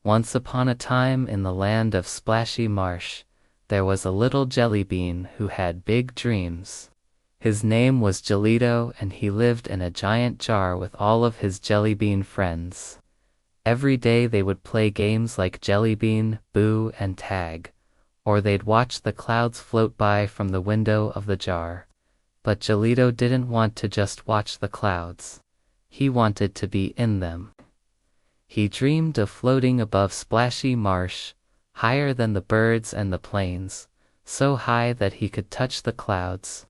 Once upon a time in the land of Splashy Marsh, there was a little Jellybean who had big dreams. His name was Jellito, and he lived in a giant jar with all of his Jellybean friends. Every day they would play games like Jellybean, Boo, and Tag, or they'd watch the clouds float by from the window of the jar. But Jellito didn't want to just watch the clouds. He wanted to be in them. He dreamed of floating above Splashy Marsh, higher than the birds and the plains, so high that he could touch the clouds.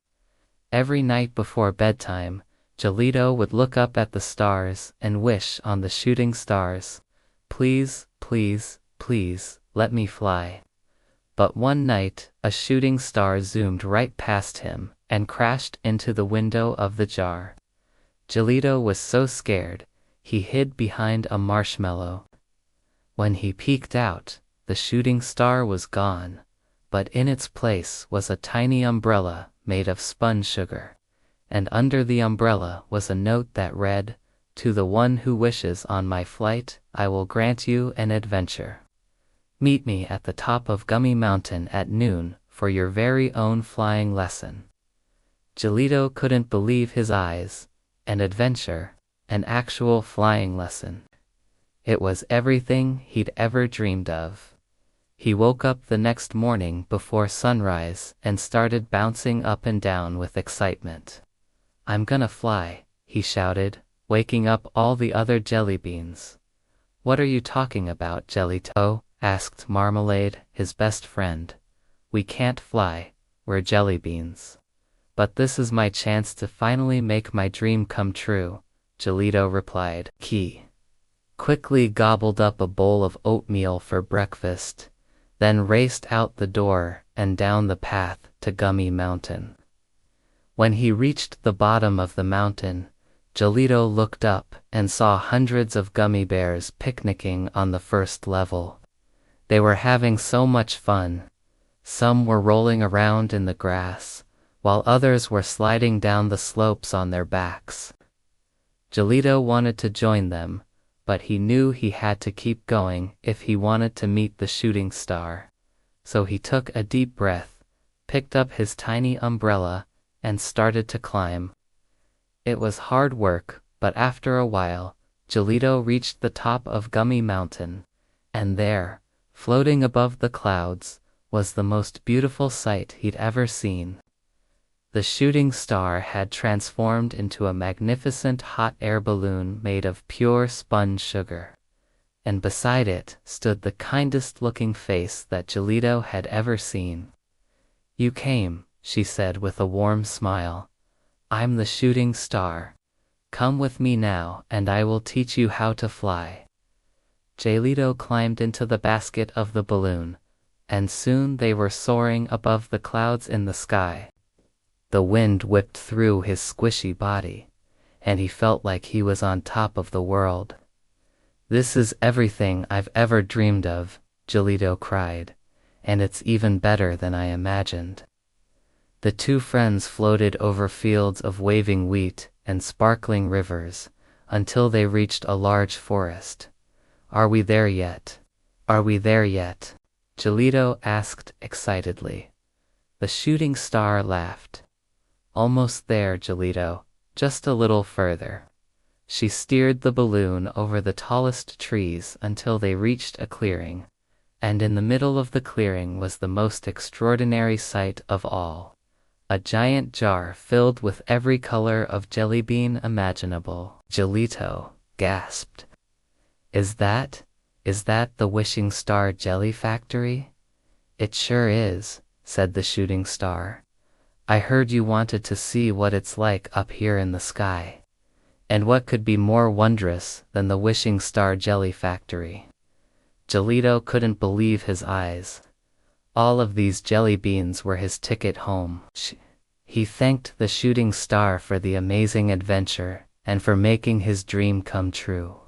Every night before bedtime, Jellito would look up at the stars and wish on the shooting stars, "Please, please, please, let me fly." But one night, a shooting star zoomed right past him and crashed into the window of the jar. Jellito was so scared, he hid behind a marshmallow. When he peeked out, the shooting star was gone, but in its place was a tiny umbrella made of spun-sugar, and under the umbrella was a note that read, "To the one who wishes on my flight, I will grant you an adventure. Meet me at the top of Gummy Mountain at noon for your very own flying lesson." Jellito couldn't believe his eyes. An adventure, an actual flying lesson. It was everything he'd ever dreamed of. He woke up the next morning before sunrise and started bouncing up and down with excitement. "I'm gonna fly," he shouted, waking up all the other Jellybeans. "What are you talking about, Jellito?" asked Marmalade, his best friend. "We can't fly, we're Jellybeans." "But this is my chance to finally make my dream come true," Jellito replied. He quickly gobbled up a bowl of oatmeal for breakfast, then raced out the door and down the path to Gummy Mountain. When he reached the bottom of the mountain, Jellito looked up and saw hundreds of gummy bears picnicking on the first level. They were having so much fun. Some were rolling around in the grass, while others were sliding down the slopes on their backs. Jellito wanted to join them, but he knew he had to keep going if he wanted to meet the shooting star. So he took a deep breath, picked up his tiny umbrella, and started to climb. It was hard work, but after a while, Jellito reached the top of Gummy Mountain, and there, floating above the clouds, was the most beautiful sight he'd ever seen. The shooting star had transformed into a magnificent hot air balloon made of pure spun sugar. And beside it stood the kindest-looking face that Jellito had ever seen. "You came," she said with a warm smile. "I'm the shooting star. Come with me now, and I will teach you how to fly." Jellito climbed into the basket of the balloon, and soon they were soaring above the clouds in the sky. The wind whipped through his squishy body, and he felt like he was on top of the world. "This is everything I've ever dreamed of," Jellito cried, "and it's even better than I imagined." The two friends floated over fields of waving wheat and sparkling rivers until they reached a large forest. "Are we there yet? Are we there yet?" Jellito asked excitedly. The shooting star laughed. "Almost there, Jellito, just a little further." She steered the balloon over the tallest trees until they reached a clearing, and in the middle of the clearing was the most extraordinary sight of all. A giant jar filled with every color of Jellybean imaginable. Jellito gasped. Is that the Wishing Star Jelly Factory?" "It sure is," said the shooting star. "I heard you wanted to see what it's like up here in the sky. And what could be more wondrous than the Wishing Star Jelly Factory?" Jellito couldn't believe his eyes. All of these jelly beans were his ticket home. He thanked the shooting star for the amazing adventure and for making his dream come true.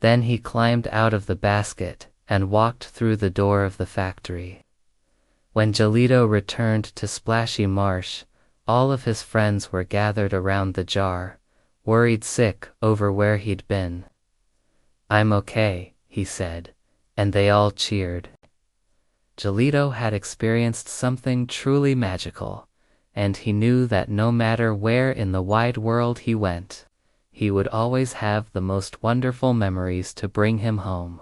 Then he climbed out of the basket and walked through the door of the factory. When Jellito returned to Splashy Marsh, all of his friends were gathered around the jar, worried sick over where he'd been. "I'm okay," he said, And they all cheered. Jellito had experienced something truly magical, and he knew that no matter where in the wide world he went, he would always have the most wonderful memories to bring him home.